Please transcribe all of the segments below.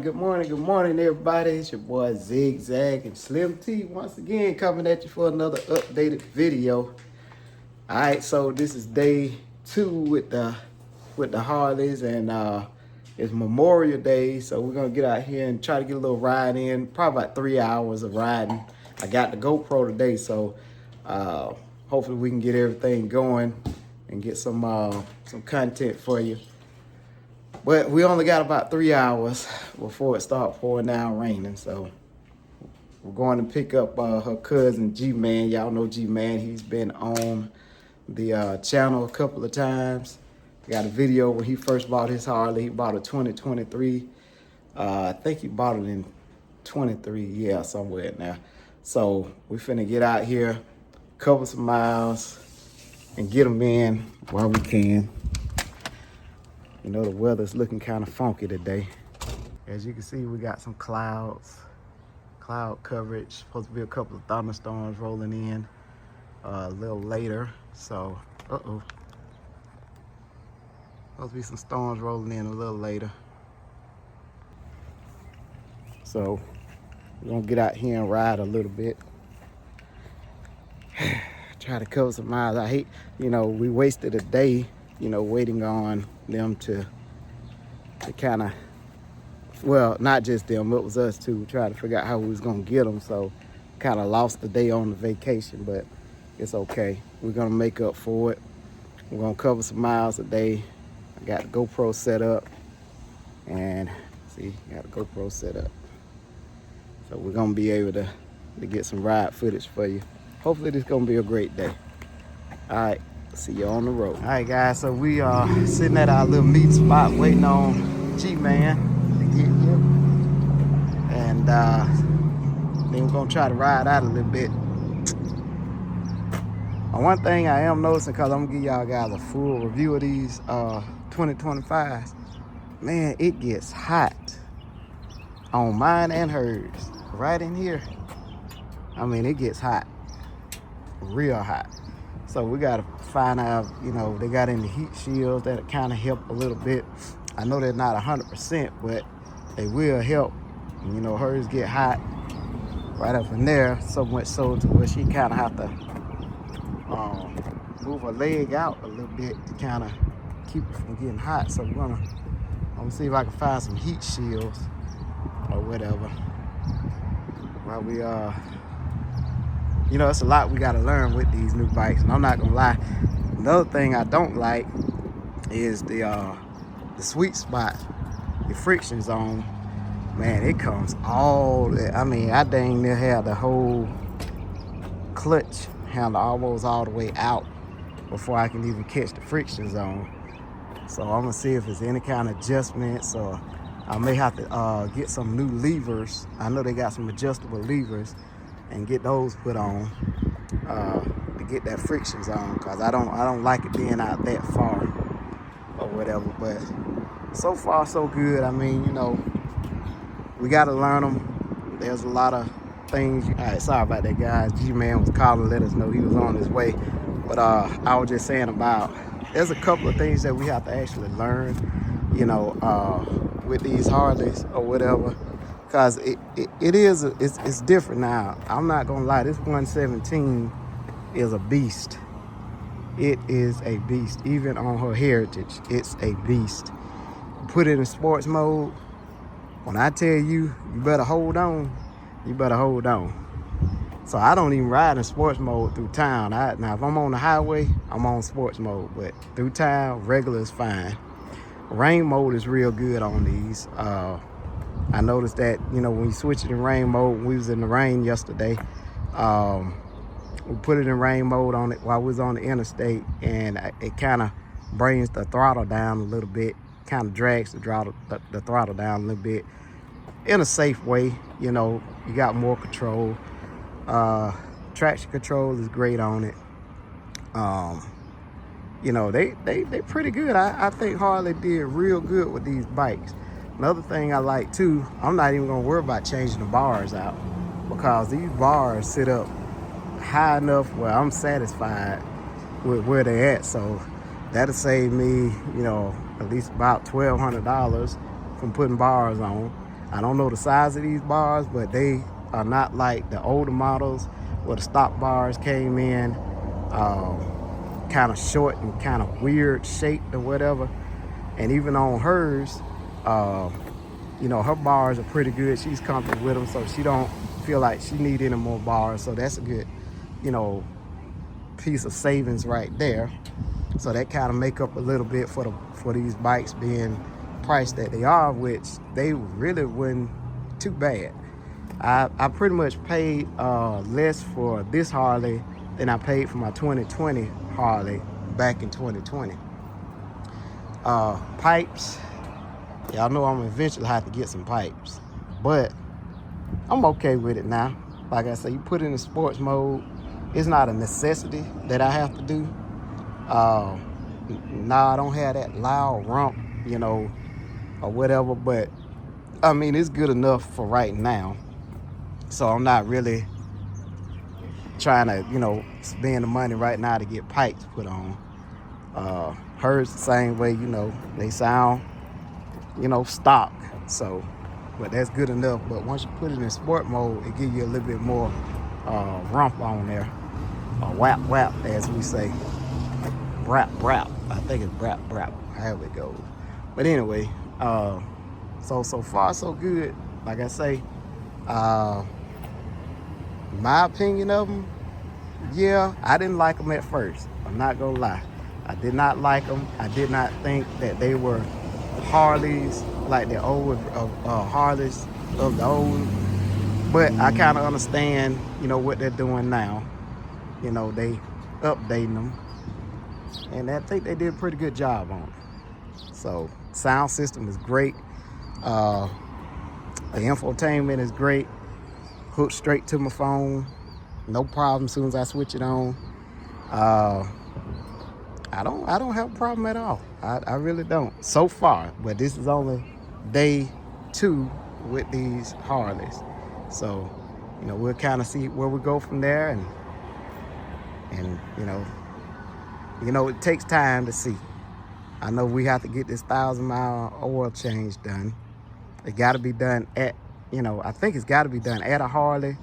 good morning, everybody. It's your boy Zigzag and Slim T once again coming at you for another updated video. All right, so this is day 2 with the Harleys, and it's Memorial Day, so we're gonna get out here and try to get a little ride in. Probably about 3 hours of riding. I got the GoPro today, so hopefully we can get everything going and get some content for you. But we only got about 3 hours before it starts pouring down raining. So we're going to pick up her cousin G-Man. Y'all know G-Man. He's been on the channel a couple of times. Got a video when he first bought his Harley. He bought a 2023. I think he bought it in 23. Yeah, somewhere in there. So we finna get out here, cover some miles, and get them in while we can. You know, the weather's looking kind of funky today. As you can see, we got some cloud coverage. Supposed to be a couple of thunderstorms rolling in a little later. So, supposed to be some storms rolling in a little later. So, we're gonna get out here and ride a little bit. Try to cover some miles. I hate, we wasted a day, waiting on them to kind of, well, not just them, it was us too, trying to figure out how we was gonna get them. So kind of lost the day on the vacation, but it's okay. We're gonna make up for it. We're gonna cover some miles a day. I got the GoPro set up, and see, got the GoPro set up. So we're gonna be able to get some ride footage for you. Hopefully this is gonna be a great day. All right, see you on the road. All right, guys, so we are sitting at our little meeting spot waiting on G-Man to get here. And then we're gonna try to ride out a little bit. One thing I am noticing, because I'm gonna give y'all guys a full review of these 2025s, man, it gets hot on mine and hers. Right in here, I mean, it gets hot, real hot. So we gotta find out, they got any heat shields that kind of help a little bit. I know they're not 100%, but they will help. Hers get hot right up in there, so much so to where she kind of have to move her leg out a little bit to kind of keep it from getting hot. So I'm gonna see if I can find some heat shields or whatever. While we it's a lot we got to learn with these new bikes, and I'm not gonna lie. Another thing I don't like is the sweet spot, the friction zone. Man, it comes I dang near had the whole clutch handle almost all the way out before I can even catch the friction zone. So I'm gonna see if there's any kind of adjustments, or I may have to get some new levers. I know they got some adjustable levers, and get those put on to get that friction zone, because I don't like it being out that far or whatever. But so far so good. I mean, we got to learn them. There's a lot of things. All right, sorry about that, guys. G-Man was calling to let us know he was on his way. But I was just saying there's a couple of things that we have to actually learn, with these Harleys or whatever. Because it's different now. I'm not gonna lie, this 117 is a beast. It is a beast. Even on her Heritage, it's a beast. Put it in sports mode, when I tell you, you better hold on, you better hold on. So I don't even ride in sports mode through town. Now if I'm on the highway, I'm on sports mode, but through town, regular is fine. Rain mode is real good on these. I noticed that, when you switch it in rain mode, we was in the rain yesterday, we put it in rain mode on it while we was on the interstate, and it kind of brings the throttle down a little bit, kind of drags the throttle down a little bit in a safe way. You got more control. Traction control is great on it. They pretty good. I think Harley did real good with these bikes. Another thing I like too, I'm not even gonna worry about changing the bars out, because these bars sit up high enough where I'm satisfied with where they're at. So that'll save me, at least about $1,200 from putting bars on. I don't know the size of these bars, but they are not like the older models where the stock bars came in kind of short and kind of weird shaped or whatever. And even on hers, you know, her bars are pretty good. She's comfortable with them, so she don't feel like she need any more bars. So that's a good, you know, piece of savings right there. So that kind of make up a little bit for these bikes being priced that they are, which they really wasn't too bad. I pretty much paid less for this Harley than I paid for my 2020 Harley back in 2020. Pipes, y'all know I'm eventually have to get some pipes, but I'm okay with it now. Like I say, you put it in sports mode. It's not a necessity that I have to do. Nah, I don't have that loud rump, you know, or whatever, but I mean, it's good enough for right now. So I'm not really trying to, you know, spend the money right now to get pipes put on. Hers the same way, you know, they sound, you know, stock. So, but that's good enough. But once you put it in sport mode, it gives you a little bit more rump on there. Whap whap, as we say. Brap brap. I think it's brap brap, however it goes. But anyway, so far so good. Like I say, my opinion of them, yeah, I didn't like them at first. I'm not gonna lie. I did not like them. I did not think that they were Harleys, like the old Harleys of the old. But I kind of understand, you know, what they're doing now. You know, they updating them. And I think they did a pretty good job on it. So, sound system is great. The infotainment is great. Hooked straight to my phone. No problem as soon as I switch it on. I don't have a problem at all. I really don't so far. But this is only day 2 with these Harleys. So, you know, we'll kind of see where we go from there, and you know, it takes time to see. I know we have to get this 1,000-mile oil change done. It got to be done at, you know, I think it's got to be done at a Harley,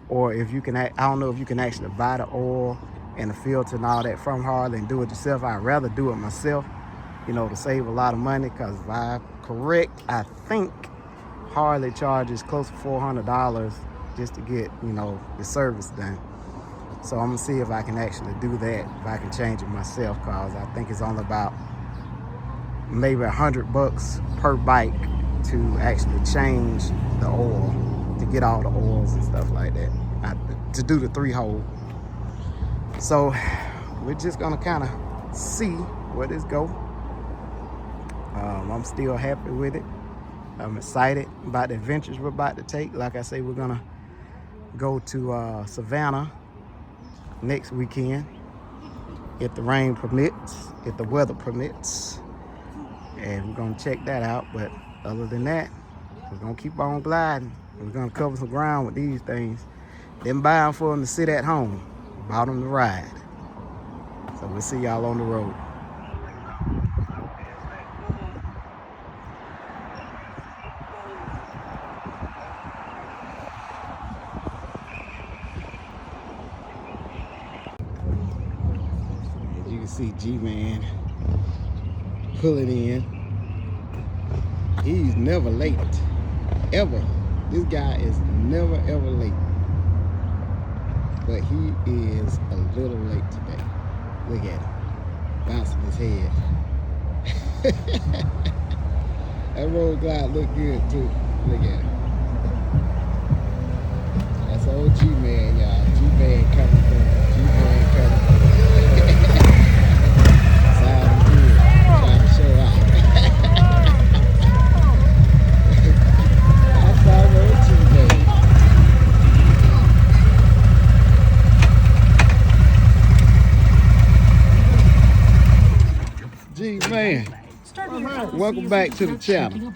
or if you can, I don't know if you can actually buy the oil and the filter and all that from Harley and do it yourself. I'd rather do it myself, you know, to save a lot of money, because if I'm correct, I think Harley charges close to $400 just to get, you know, the service done. So I'm gonna see if I can actually do that, if I can change it myself, because I think it's only about maybe $100 per bike to actually change the oil, to get all the oils and stuff like that, to do the 3-hole. So we're just gonna kind of see where this go. I'm still happy with it. I'm excited about the adventures we're about to take. Like I say, we're gonna go to Savannah next weekend, if the rain permits, if the weather permits, and we're gonna check that out. But other than that, we're gonna keep on gliding. We're gonna cover some ground with these things. Didn't buy them for them to sit at home, bought them to ride. So we'll see y'all on the road. You can see G-Man pulling in. He's never late, ever. This guy is never ever late, but he is a little late today. Look at him, bouncing his head. That road glide look good too. Look at him. That's old G-Man, y'all. G-Man coming through. G-Man coming through. Sounding good. Trying to show out. That's our old G-Man. G-Man. Welcome back to the channel.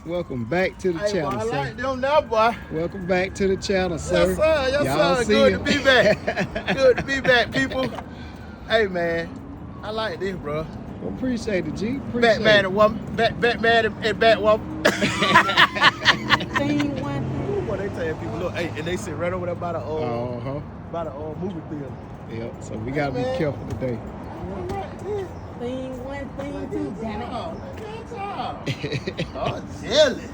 Welcome back to the channel, boy, I sir. like them now, boy. Welcome back to the channel, sir. Yes, sir. Yes, Y'all sir. see Good ya. to be back. Good to be back, people. Hey, man. I like this, bro. Appreciate it, G. Appreciate Batman it. and woman. Batman and Batwoman. Thing one. What they tell people, look, hey, and they sit right over there by the movie theater. Yep. So we gotta be careful today. Thing one, thing two, damn it. Oh, jelly.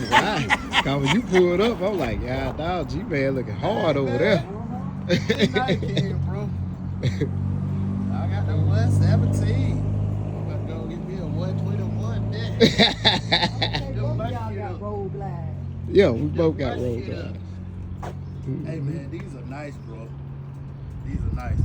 Why? Cause when you pulled up, I'm like, yeah, dog, G-Man looking hard over there. Night again, bro. I got the 117. I'm about to go get me a 121 there. Okay, both of y'all got road blind. Yeah, we both got road glides. Hey man, these are nice, bro. These are nice.